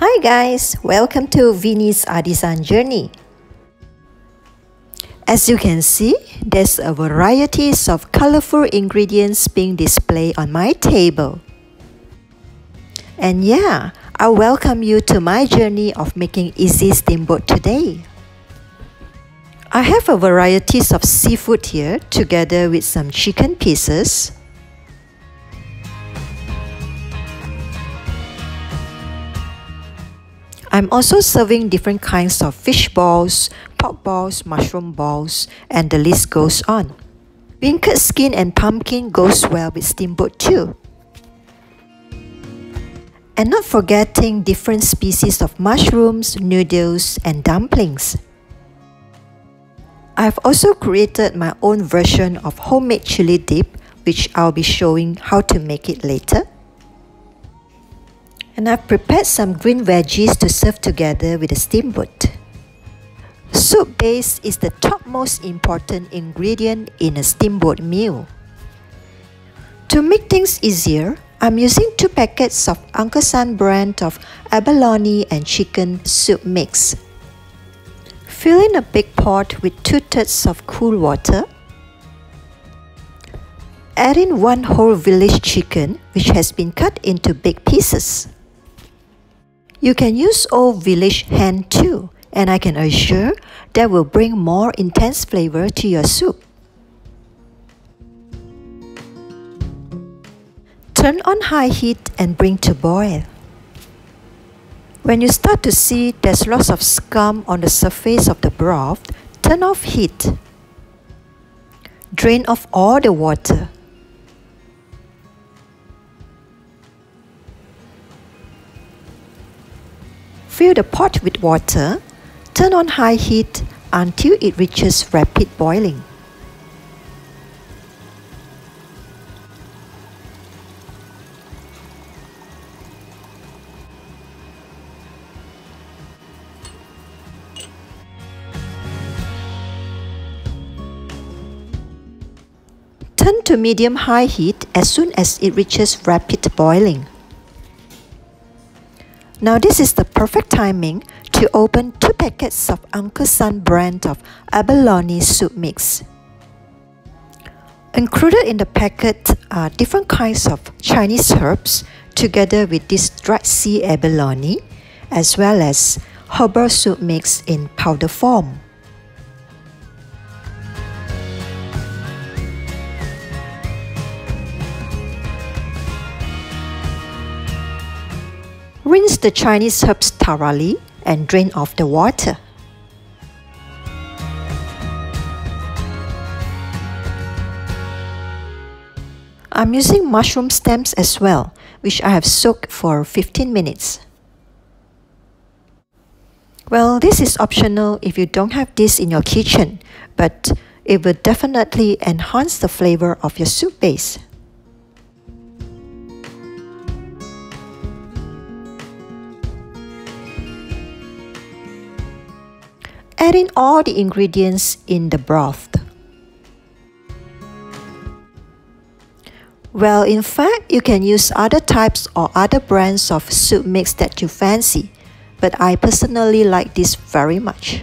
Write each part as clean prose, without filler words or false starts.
Hi guys, welcome to Vinnie's Artisan journey. As you can see, there's a variety of colorful ingredients being displayed on my table. And yeah, I welcome you to my journey of making easy steamboat today. I have a variety of seafood here together with some chicken pieces. I'm also serving different kinds of fish balls, pork balls, mushroom balls, and the list goes on. Beancurd skin and pumpkin goes well with steamboat too. And not forgetting different species of mushrooms, noodles, and dumplings. I've also created my own version of homemade chili dip, which I'll be showing how to make it later. And I've prepared some green veggies to serve together with the steamboat. Soup base is the top most important ingredient in a steamboat meal. To make things easier, I'm using 2 packets of Artisan brand of abalone and chicken soup mix. Fill in a big pot with 2/3 of cool water. Add in 1 whole village chicken which has been cut into big pieces. You can use old village hen too, and I can assure that will bring more intense flavor to your soup. Turn on high heat and bring to boil. When you start to see there's lots of scum on the surface of the broth, turn off heat. Drain off all the water. Fill the pot with water, turn on high heat until it reaches rapid boiling. Turn to medium-high heat as soon as it reaches rapid boiling. Now this is the perfect timing to open 2 packets of Artisan brand of abalone soup mix. Included in the packet are different kinds of Chinese herbs together with this dried sea abalone, as well as herbal soup mix in powder form. Rinse the Chinese herbs thoroughly and drain off the water. I'm using mushroom stems as well, which I have soaked for 15 minutes. Well, this is optional if you don't have this in your kitchen, but it will definitely enhance the flavor of your soup base. Add in all the ingredients in the broth. Well, in fact, you can use other types or other brands of soup mix that you fancy, but I personally like this very much.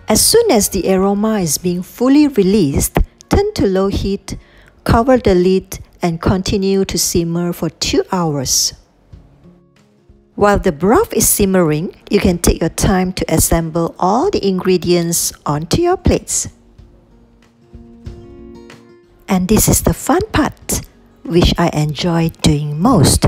As soon as the aroma is being fully released, turn to low heat, cover the lid and continue to simmer for 2 hours. While the broth is simmering, you can take your time to assemble all the ingredients onto your plates. And this is the fun part, which I enjoy doing most.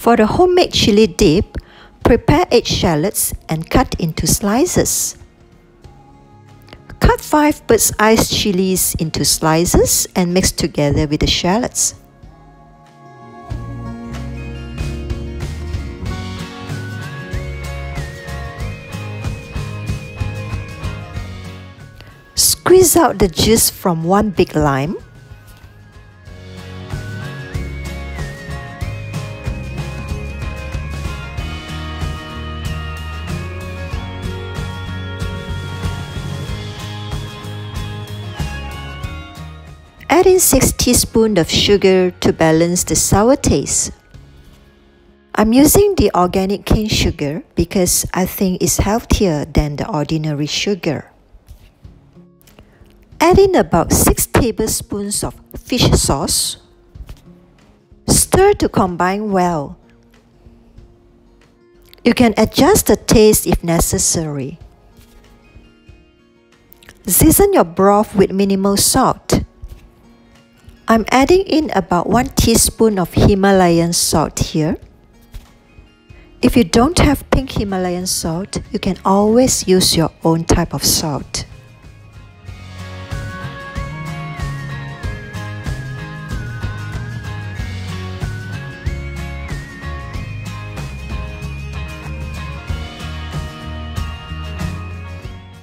For the homemade chili dip, prepare 8 shallots and cut into slices. Cut 5 bird's eye chilies into slices and mix together with the shallots. Squeeze out the juice from 1 big lime. Add in 6 teaspoons of sugar to balance the sour taste. I'm using the organic cane sugar because I think it's healthier than the ordinary sugar. Add in about 6 tablespoons of fish sauce. Stir to combine well. You can adjust the taste if necessary. Season your broth with minimal salt. I'm adding in about 1 teaspoon of Himalayan salt here. If you don't have pink Himalayan salt, you can always use your own type of salt.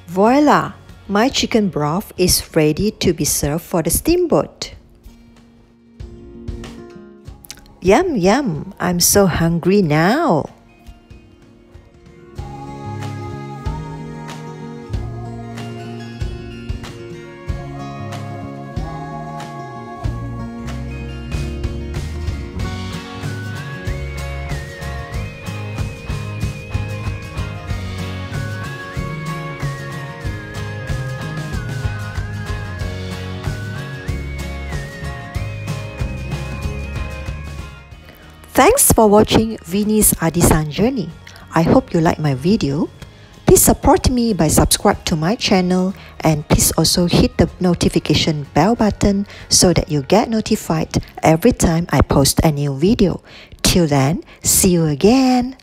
Voila! My chicken broth is ready to be served for the steamboat. Yum yum! I'm so hungry now! Thanks for watching Vinnie's Artisan Journey. I hope you like my video. Please support me by subscribing to my channel And please also hit the notification bell button so that you get notified every time I post a new video. Till then, see you again.